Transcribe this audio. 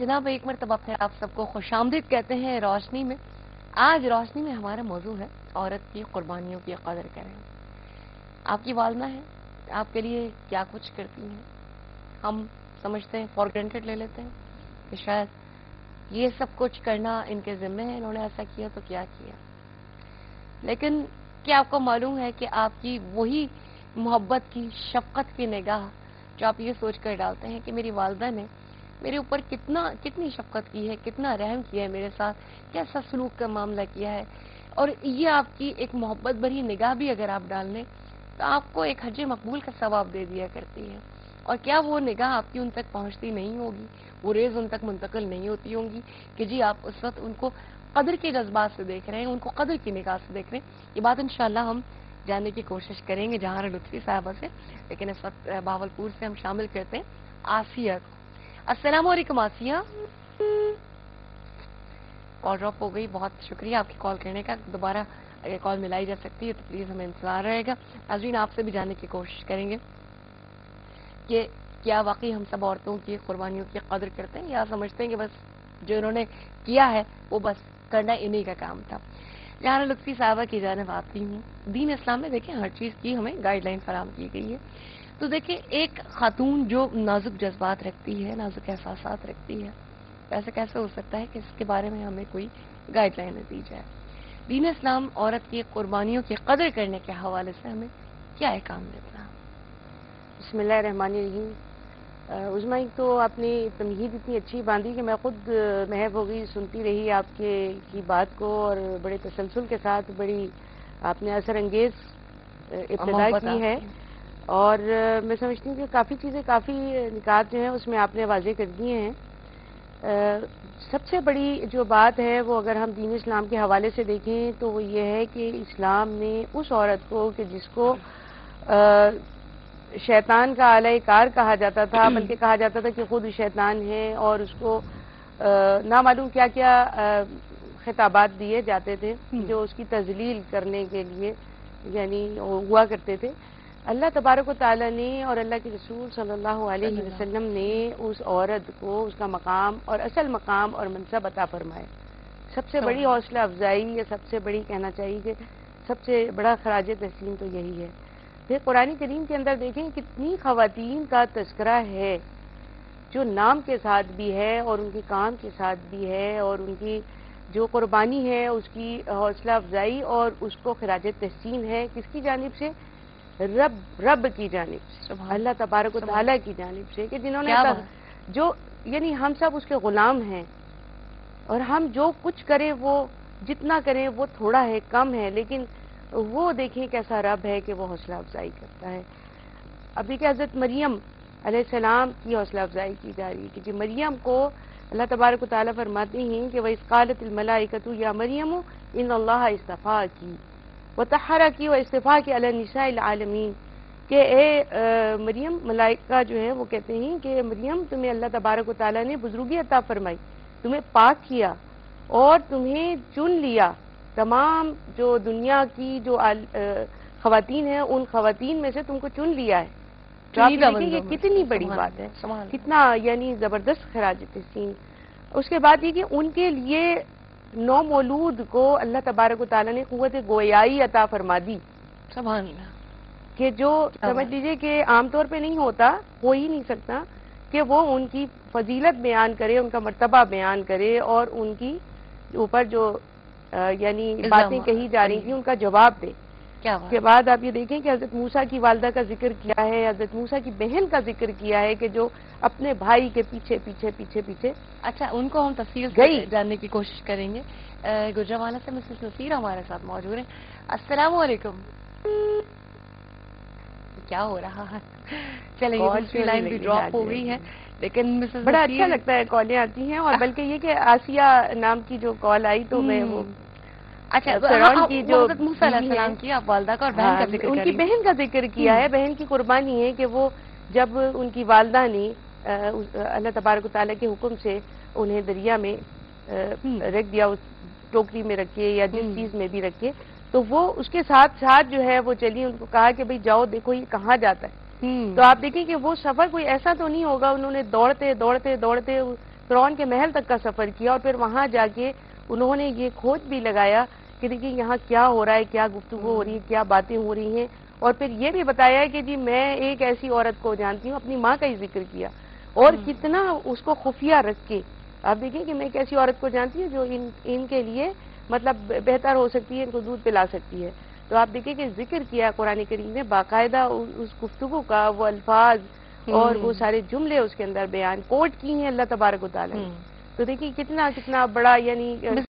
जनाब एक मरतबा फिर आप सबको खुशामदीद कहते हैं रोशनी में। आज रोशनी में हमारा मौजू है औरत की कुर्बानियों की कदर करें। आपकी वालदा है, आपके लिए क्या कुछ करती हैं, हम समझते हैं, फॉर ग्रांटेड ले लेते हैं कि शायद ये सब कुछ करना इनके जिम्मे है, इन्होंने ऐसा किया तो क्या किया। लेकिन क्या आपको मालूम है कि आपकी वही मोहब्बत की, शफकत की निगाह जो आप ये सोच कर डालते हैं कि मेरी वालदा ने मेरे ऊपर कितनी शफकत की है, कितना रहम किया है मेरे साथ, कैसा सलूक का मामला किया है, और ये आपकी एक मोहब्बत भरी निगाह भी अगर आप डाल लें तो आपको एक हज मकबूल का सवाब दे दिया करती है। और क्या वो निगाह आपकी उन तक पहुंचती नहीं होगी, वो रेज उन तक मुंतकिल नहीं होती होंगी कि जी आप उस वक्त उनको कदर के जज्बात से देख रहे हैं, उनको कदर की निगाह से देख रहे हैं। ये बात इंशाअल्लाह हम जानने की कोशिश करेंगे जहां लुत्फी साहबा से। लेकिन इस वक्त बावलपुर से हम शामिल करते हैं आसिया को। अस्सलाम वालेकुम आसिया। कॉल ड्रॉप हो गई, बहुत शुक्रिया आपकी कॉल करने का। दोबारा अगर कॉल मिलाई जा सकती है तो प्लीज हमें इंतजार रहेगा। नाज़रीन आपसे भी जानने की कोशिश करेंगे कि क्या वाकई हम सब औरतों की कुर्बानियों की कदर करते हैं या समझते हैं कि बस जो इन्होंने किया है वो बस करना इन्हीं का काम था। जहां लुत्फी साहबा की जानिब आती हूँ, दीन इस्लाम में देखिए हर चीज की हमें गाइडलाइन फराहम की गई है। तो देखिए एक खातून जो नाजुक जज्बात रखती है, नाजुक एहसासात रखती है, ऐसे कैसे हो सकता है कि इसके बारे में हमें कोई गाइडलाइन दी जाए। दीन इस्लाम औरत की कुर्बानियों की कदर करने के हवाले से हमें क्या अहकाम देता है? बिस्मिल्लाहिर्रहमानिर्रहीम। उज़्मा, एक तो आपने तमहीद इतनी अच्छी बांधी कि मैं खुद महव हो गई सुनती रही आपके की बात को, और बड़े तसलसल के साथ बड़ी आपने असर अंगेज इब्तिदा की है। और मैं समझती हूँ कि काफ़ी चीज़ें, काफ़ी निकात जो हैं उसमें आपने वाज़े कर दिए हैं। सबसे बड़ी जो बात है वो अगर हम दीन इस्लाम के हवाले से देखें तो वो ये है कि इस्लाम ने उस औरत को कि जिसको शैतान का आला कार कहा जाता था, बल्कि कहा जाता था कि खुद शैतान है, और उसको नामालूम क्या क्या खिताबात दिए जाते थे जो उसकी तजलील करने के लिए यानी हुआ करते थे। अल्लाह तबारक व तआला ने और अल्लाह के रसूल सल्लल्लाहु अलैहि वसल्लम ने उस औरत को उसका मकाम और असल मकाम और मनसब अता फरमाए। सबसे बड़ी हौसला अफजाई, या सबसे बड़ी कहना चाहिए कि सबसे बड़ा खराज तहसीन तो यही है। फिर कुरान करीम के अंदर देखें कितनी खवातीन का तस्करा है जो नाम के साथ भी है और उनके काम के साथ भी है, और उनकी जो कुर्बानी है उसकी हौसला अफजाई और उसको खराज तहसीन है किसकी जानिब से? रब की जानिब से, अल्लाह तबारक व तआला की जानिब से, कि जिन्होंने जो यानी हम सब उसके गुलाम हैं, और हम जो कुछ करें वो जितना करें वो थोड़ा है, कम है, लेकिन वो देखें कैसा रब है कि वो हौसला अफजाई करता है। अब देखिए हजरत मरियम अलैहिस्सलाम की हौसला अफजाई की जा रही है कि मरियम को अल्लाह तबारक व तआला फरमाते हैं कि वह क़ालतिल मलाइकतु या मरियम इन्नल्लाह इस्तफ़ाकी व तहरकी व इस्तफ़ाकी अला निसाइल आलमीन, कि ए मरियम, मलाइका जो है वो कहते हैं कि मरियम तुम्हें अल्लाह तबारक व तआला ने बुजुर्गी अता फरमाई, तुम्हें पाक किया और तुम्हें चुन लिया तमाम जो दुनिया की जो खवातीन है उन खवातीन में से तुमको चुन लिया है। तो आप देखिए ये कितनी बड़ी बात है, कितना यानी जबरदस्त खराज तहसीन। उसके बाद ये कि उनके लिए नौ मौलूद को अल्लाह तबारक व तआला ने कुव्वत गोयाई अता फरमा दी, कि जो समझ लीजिए कि आमतौर पे नहीं होता, हो ही नहीं सकता कि वो उनकी फजीलत बयान करे, उनका मर्तबा बयान करे और उनकी ऊपर जो यानी बातें कही जा रही थी उनका जवाब दे। के बाद आप ये देखें कि हजरत मूसा की वालदा का जिक्र किया है, हजरत मूसा की बहन का जिक्र किया है कि जो अपने भाई के पीछे पीछे पीछे पीछे, अच्छा उनको हम तफसील से जानने की कोशिश करेंगे। गुजरावाला से मिसेस नसीर हमारे साथ मौजूद है। अस्सलाम वालेकुम। क्या हो रहा है? चलिए दूसरी लाइन भी ड्रॉप हो गई है, लेकिन मिसेस बड़ा अच्छा लगता है कॉलें आती हैं, और बल्कि ये कि आसिया नाम की जो कॉल आई तो मैं वो अच्छा फिरौन की जो मूसा अलैहिस्सलाम की आप वालदा का और बहन का जिक्र उनकी बहन का जिक्र किया है। बहन की कुर्बानी है कि वो जब उनकी वालदा ने अल्लाह तबारक व तआला के हुक्म से उन्हें दरिया में रख दिया, उस टोकरी में रख के या जिस चीज में भी रख के, तो वो उसके साथ साथ जो है वो चली, उनको कहा कि भाई जाओ देखो ये कहाँ जाता है। तो आप देखें कि वो सफर कोई ऐसा तो नहीं होगा, उन्होंने दौड़ते दौड़ते दौड़ते فرعون کے محل تک کا سفر کیا اور پھر وہاں جا کے انہوں نے یہ کھوج بھی لگایا کہ دیکھیے یہاں کیا ہو رہا ہے، کیا گفتگو ہو رہی ہے، کیا باتیں ہو رہی ہیں، اور پھر یہ بھی بتایا ہے کہ جی میں ایک ایسی عورت کو جانتی ہوں، اپنی ماں کا ہی ذکر کیا اور کتنا اس کو خفیہ رکھ کے آپ دیکھیں کہ میں ایک ایسی عورت کو جانتی ہوں جو ان کے لیے مطلب بہتر ہو سکتی ہے، ان کو دودھ پلا سکتی ہے. تو آپ دیکھیں کہ ذکر کیا قرآن کریم نے باقاعدہ اس گفتگو کا، وہ الفاظ اور وہ سارے جملے اس کے اندر بیان کوٹ کی ہیں اللہ تبارک و تعالیٰ نے. تو دیکھیے کتنا بڑا یعنی